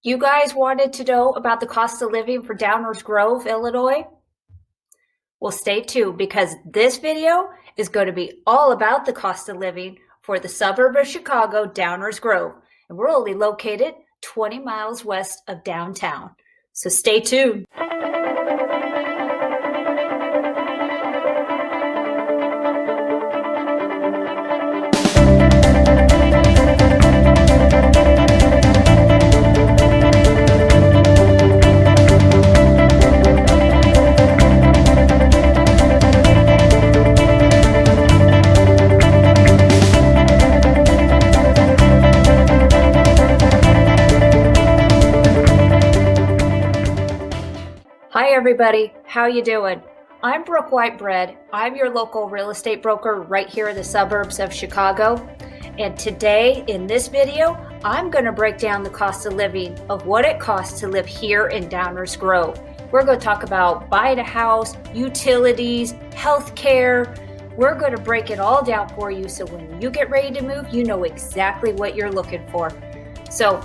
You guys wanted to know about the cost of living for Downers Grove, Illinois? Well, stay tuned because this video is going to be all about the cost of living for the suburb of Chicago, Downers Grove. And we're only located 20 miles west of downtown. So stay tuned. Hi everybody, how you doing? I'm Brooke Whitebread. I'm your local real estate broker right here in the suburbs of Chicago. And today in this video, I'm going to break down the cost of living of what it costs to live here in Downers Grove. We're going to talk about buying a house, utilities, healthcare. We're going to break it all down for you so when you get ready to move, you know exactly what you're looking for. So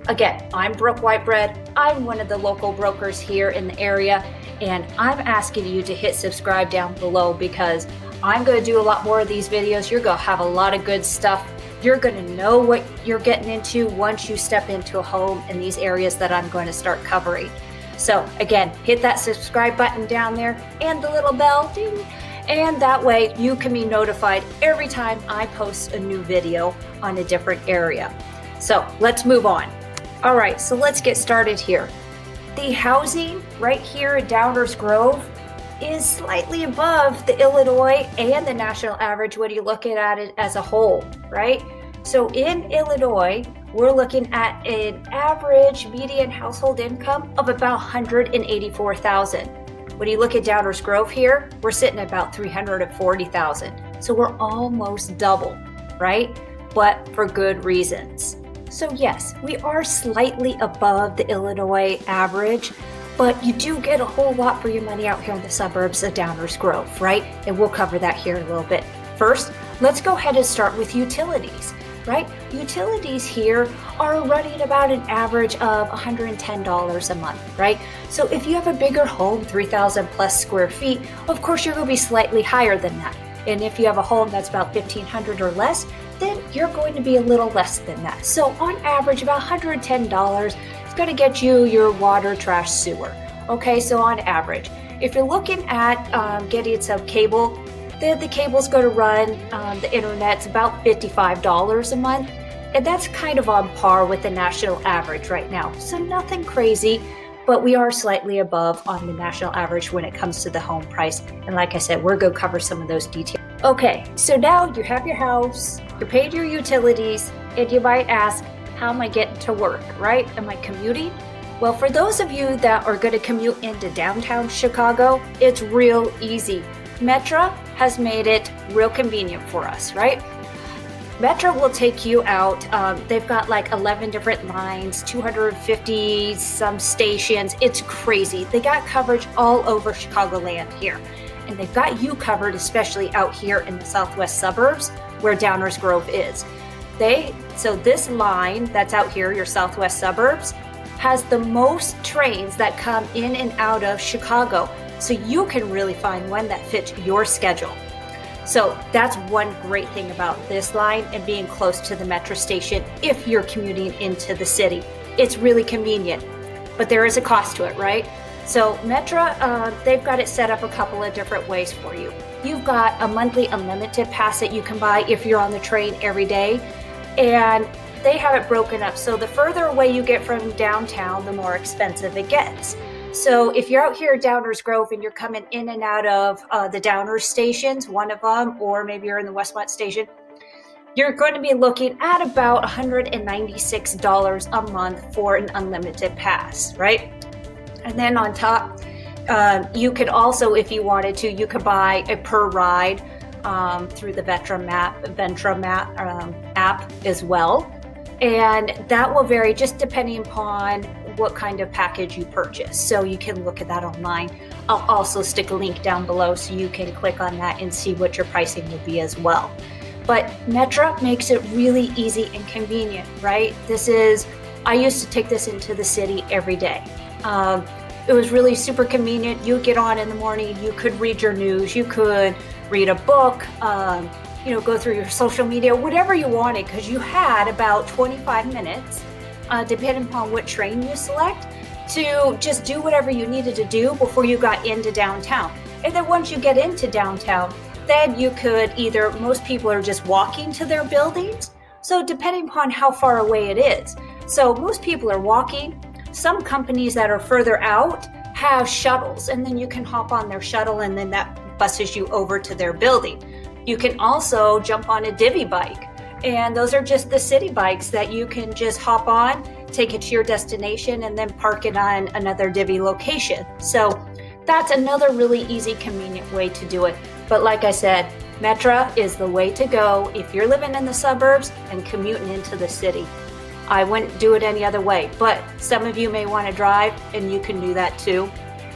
again, I'm Brooke Whitebread. I'm one of the local brokers here in the area, and I'm asking you to hit subscribe down below because I'm going to do a lot more of these videos. You're going to have a lot of good stuff. You're going to know what you're getting into once you step into a home in these areas that I'm going to start covering. So again, hit that subscribe button down there and the little bell, ding, and that way you can be notified every time I post a new video on a different area. So let's move on. All right, so let's get started here. The housing right here at Downers Grove is slightly above the Illinois and the national average when you look at it as a whole, right? So in Illinois, we're looking at an average median household income of about $184,000. When you look at Downers Grove here, we're sitting at about $340,000. So we're almost double, right? But for good reasons. So yes, we are slightly above the Illinois average, but you do get a whole lot for your money out here in the suburbs of Downers Grove, right? And we'll cover that here in a little bit. First, let's go ahead and start with utilities, right? Utilities here are running about an average of $110 a month, right? So if you have a bigger home, 3,000 plus square feet, of course you're going to be slightly higher than that. And if you have a home that's about 1,500 or less, then you're going to be a little less than that. So on average, about $110 is going to get you your water, trash, sewer. Okay, so on average. If you're looking at getting some cable, the cable's going to run, the internet's about $55 a month. And that's kind of on par with the national average right now. So nothing crazy, but we are slightly above on the national average when it comes to the home price. And like I said, we're going to cover some of those details. Okay, so now you have your house, you're paying your utilities, and you might ask, how am I getting to work, right? Am I commuting? Well, for those of you that are going to commute into downtown Chicago, it's real easy. Metra has made it real convenient for us, right? Metra will take you out. They've got like 11 different lines, 250 some stations. It's crazy. They got coverage all over Chicagoland here. And they've got you covered, especially out here in the southwest suburbs where Downers Grove is. So this line that's out here, your southwest suburbs, has the most trains that come in and out of Chicago. So you can really find one that fits your schedule. So that's one great thing about this line and being close to the metro station if you're commuting into the city. It's really convenient, but there is a cost to it, right? So Metra, they've got it set up a couple of different ways for you. You've got a monthly unlimited pass that you can buy if you're on the train every day, and they have it broken up. So the further away you get from downtown, the more expensive it gets. So if you're out here at Downers Grove and you're coming in and out of the Downers stations, one of them, or maybe you're in the Westmont station, you're going to be looking at about $196 a month for an unlimited pass, right? And then on top, you could also, if you wanted to, you could buy a per ride through the Ventra map app as well. And that will vary just depending upon what kind of package you purchase. So you can look at that online. I'll also stick a link down below so you can click on that and see what your pricing will be as well. But Metra makes it really easy and convenient, right? This is I used to take this into the city every day. It was really super convenient. You get on in the morning, you could read your news, you could read a book, go through your social media, whatever you wanted, because you had about 25 minutes, depending upon what train you select, to just do whatever you needed to do before you got into downtown. And then once you get into downtown, then you could most people are just walking to their buildings. So depending upon how far away it is. So most people are walking. Some companies that are further out have shuttles, and then you can hop on their shuttle, and then that buses you over to their building. You can also jump on a divvy bike, and those are just the city bikes that you can just hop on, take it to your destination, and then park it on another divvy location. So that's another really easy, convenient way to do it. But like I said, Metra is the way to go if you're living in the suburbs and commuting into the city. I wouldn't do it any other way, but some of you may want to drive, and you can do that too.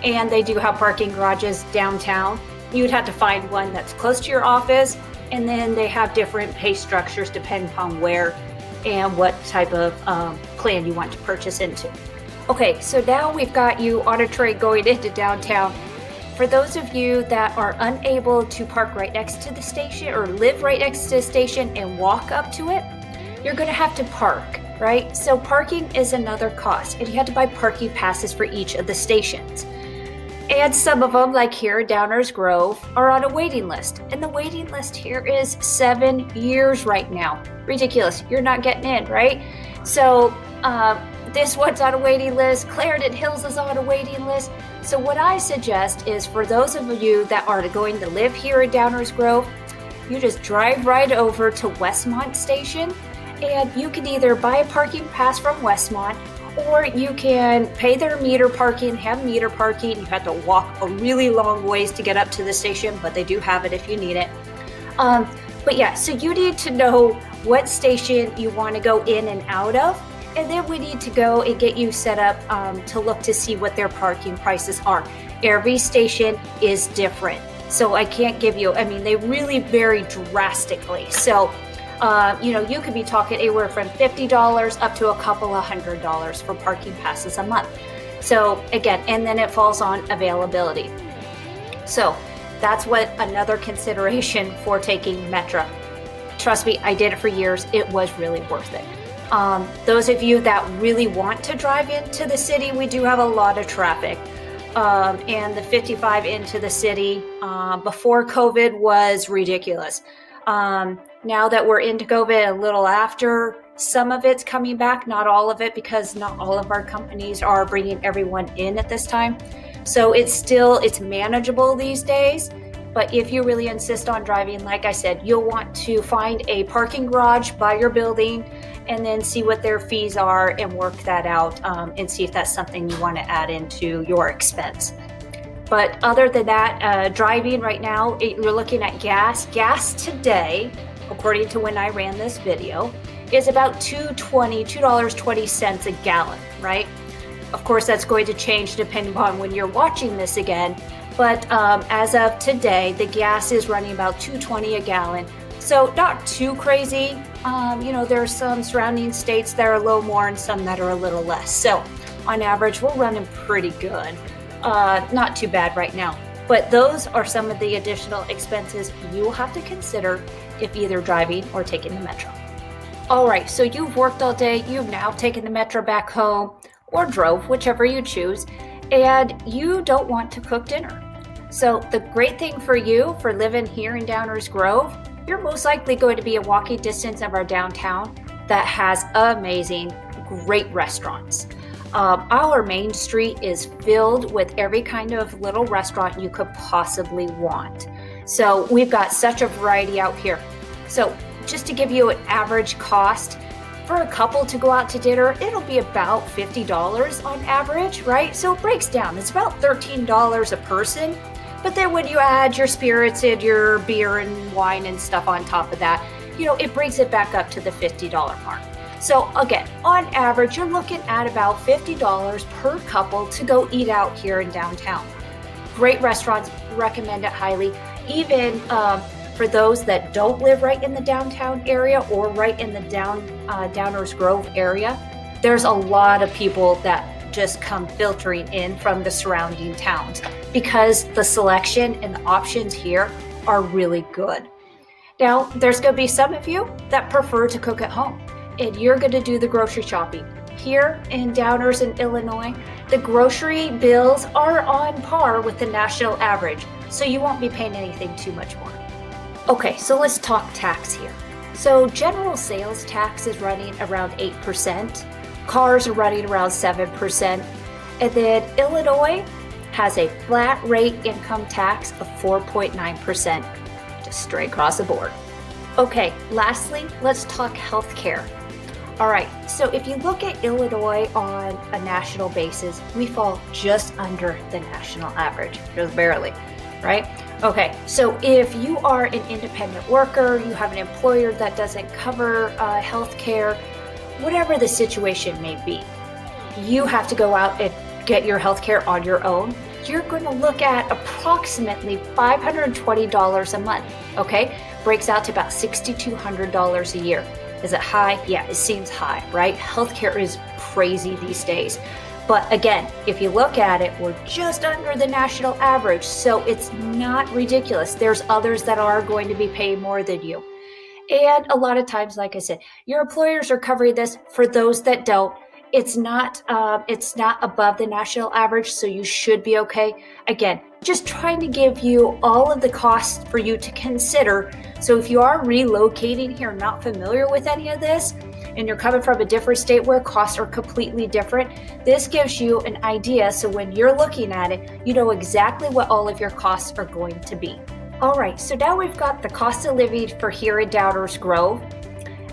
And they do have parking garages downtown. You'd have to find one that's close to your office, and then they have different pay structures depending upon where and what type of plan you want to purchase into. Okay, so now we've got you on a train going into downtown. For those of you that are unable to park right next to the station or live right next to the station and walk up to it, you're going to have to park, right? So parking is another cost, and you have to buy parking passes for each of the stations. And some of them, like here at Downers Grove, are on a waiting list. And the waiting list here is 7 years right now. Ridiculous. You're not getting in, right? So this one's on a waiting list. Clarendon Hills is on a waiting list. So what I suggest is for those of you that are going to live here at Downers Grove, you just drive right over to Westmont Station, and you can either buy a parking pass from Westmont, or you can pay their meter parking, have meter parking. You have to walk a really long ways to get up to the station, but they do have it if you need it. But yeah, so you need to know what station you want to go in and out of, and then we need to go and get you set up to look to see what their parking prices are. Every station is different, so I can't give you, they really vary drastically. So you could be talking anywhere from $50 up to a couple of $100 for parking passes a month. So again, and then it falls on availability. So that's another consideration for taking Metra. Trust me, I did it for years. It was really worth it. Those of you that really want to drive into the city, we do have a lot of traffic. And the 55 into the city before COVID was ridiculous. Now that we're into COVID, a little after, some of it's coming back, not all of it, because not all of our companies are bringing everyone in at this time. So it's manageable these days. But if you really insist on driving, like I said, you'll want to find a parking garage by your building and then see what their fees are and work that out and see if that's something you want to add into your expense. But other than that, driving right now, you're looking at gas. Gas today, according to when I ran this video, is about $2.20 a gallon, right? Of course, that's going to change depending upon when you're watching this again. But as of today, the gas is running about $2.20 a gallon. So not too crazy. There are some surrounding states that are a little more and some that are a little less. So on average, we're running pretty good. Not too bad right now. But those are some of the additional expenses you will have to consider if either driving or taking the Metro. All right, so you've worked all day. You've now taken the Metro back home or drove, whichever you choose, and you don't want to cook dinner. So the great thing for you for living here in Downers Grove, you're most likely going to be a walking distance of our downtown that has amazing, great restaurants. Our main street is filled with every kind of little restaurant you could possibly want. So we've got such a variety out here. So just to give you an average cost, for a couple to go out to dinner, it'll be about $50 on average, right? So it breaks down. It's about $13 a person. But then when you add your spirits and your beer and wine and stuff on top of that, it brings it back up to the $50 mark. So again, on average, you're looking at about $50 per couple to go eat out here in downtown. Great restaurants, recommend it highly. Even for those that don't live right in the downtown area or right in the Downers Grove area, there's a lot of people that just come filtering in from the surrounding towns because the selection and the options here are really good. Now, there's going to be some of you that prefer to cook at home, and you're going to do the grocery shopping. Here in Downers in Illinois, the grocery bills are on par with the national average, so you won't be paying anything too much more. Okay, so let's talk tax here. So general sales tax is running around 8%, cars are running around 7%, and then Illinois has a flat rate income tax of 4.9%, just straight across the board. Okay, lastly, let's talk healthcare. All right, so if you look at Illinois on a national basis, we fall just under the national average, just barely, right? Okay, so if you are an independent worker, you have an employer that doesn't cover health care, whatever the situation may be, you have to go out and get your health care on your own. You're going to look at approximately $520 a month, okay? Breaks out to about $6,200 a year. Is it high? Yeah, it seems high, right? Healthcare is crazy these days. But again, if you look at it, we're just under the national average, so it's not ridiculous. There's others that are going to be paying more than you. And a lot of times, like I said, your employers are covering this. For those that don't, it's not above the national average, so you should be okay. Again, just trying to give you all of the costs for you to consider. So if you are relocating here, not familiar with any of this, and you're coming from a different state where costs are completely different, this gives you an idea. So when you're looking at it, you know exactly what all of your costs are going to be. All right, so now we've got the cost of living for here in Downers Grove.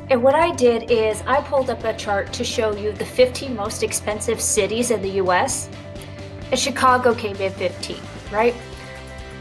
And what I did is I pulled up a chart to show you the 15 most expensive cities in the US. And Chicago came in 15, right?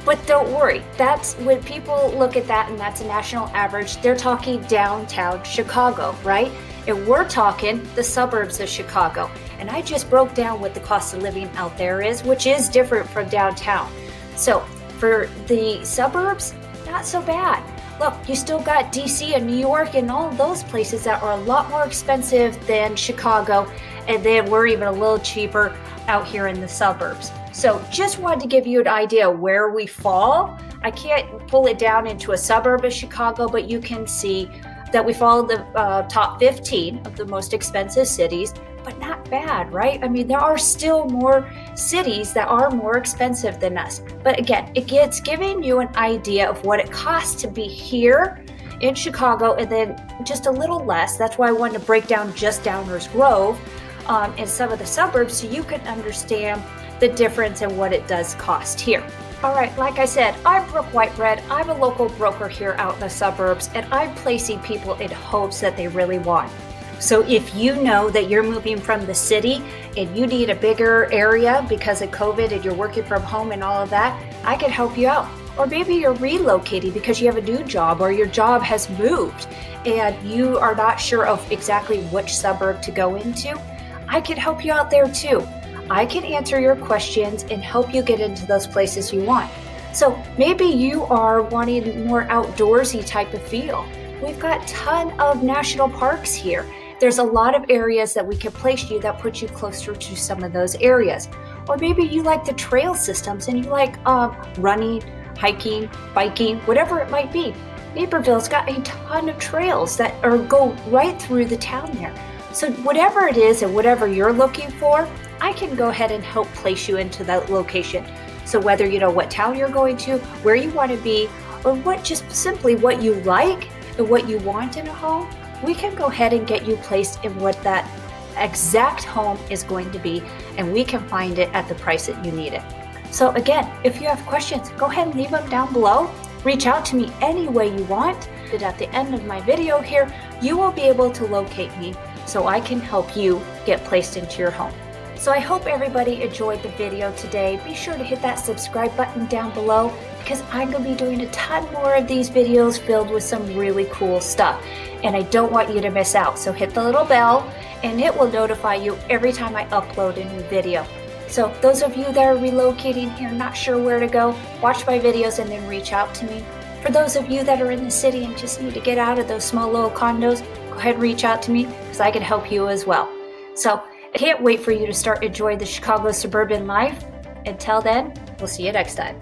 But don't worry, that's when people look at that and that's a national average, they're talking downtown Chicago, right? And we're talking the suburbs of Chicago. And I just broke down what the cost of living out there is, which is different from downtown. So for the suburbs, not so bad. Look, you still got DC and New York and all those places that are a lot more expensive than Chicago. And then we're even a little cheaper out here in the suburbs. So just wanted to give you an idea where we fall. I can't pull it down into a suburb of Chicago, but you can see that we fall in the top 15 of the most expensive cities, but not bad, right? I mean, there are still more cities that are more expensive than us. But again, it's giving you an idea of what it costs to be here in Chicago and then just a little less. That's why I wanted to break down just Downers Grove and some of the suburbs so you can understand the difference in what it does cost here. All right, like I said, I'm Brooke Whitebread. I'm a local broker here out in the suburbs, and I'm placing people in homes that they really want. So if you know that you're moving from the city and you need a bigger area because of COVID and you're working from home and all of that, I can help you out. Or maybe you're relocating because you have a new job or your job has moved and you are not sure of exactly which suburb to go into, I can help you out there too. I can answer your questions and help you get into those places you want. So maybe you are wanting more outdoorsy type of feel. We've got a ton of national parks here. There's a lot of areas that we can place you that put you closer to some of those areas. Or maybe you like the trail systems and you like running, hiking, biking, whatever it might be. Naperville's got a ton of trails that go right through the town there. So whatever it is and whatever you're looking for, I can go ahead and help place you into that location. So whether you know what town you're going to, where you want to be, or just simply what you like and what you want in a home, we can go ahead and get you placed in what that exact home is going to be, and we can find it at the price that you need it. So again, if you have questions, go ahead and leave them down below. Reach out to me any way you want. And at the end of my video here, you will be able to locate me so I can help you get placed into your home. So I hope everybody enjoyed the video today. Be sure to hit that subscribe button down below because I'm going to be doing a ton more of these videos filled with some really cool stuff. And I don't want you to miss out. So hit the little bell and it will notify you every time I upload a new video. So those of you that are relocating here, not sure where to go, watch my videos and then reach out to me. For those of you that are in the city and just need to get out of those small little condos, go ahead and reach out to me because I can help you as well. So I can't wait for you to start enjoying the Chicago suburban life. Until then, we'll see you next time.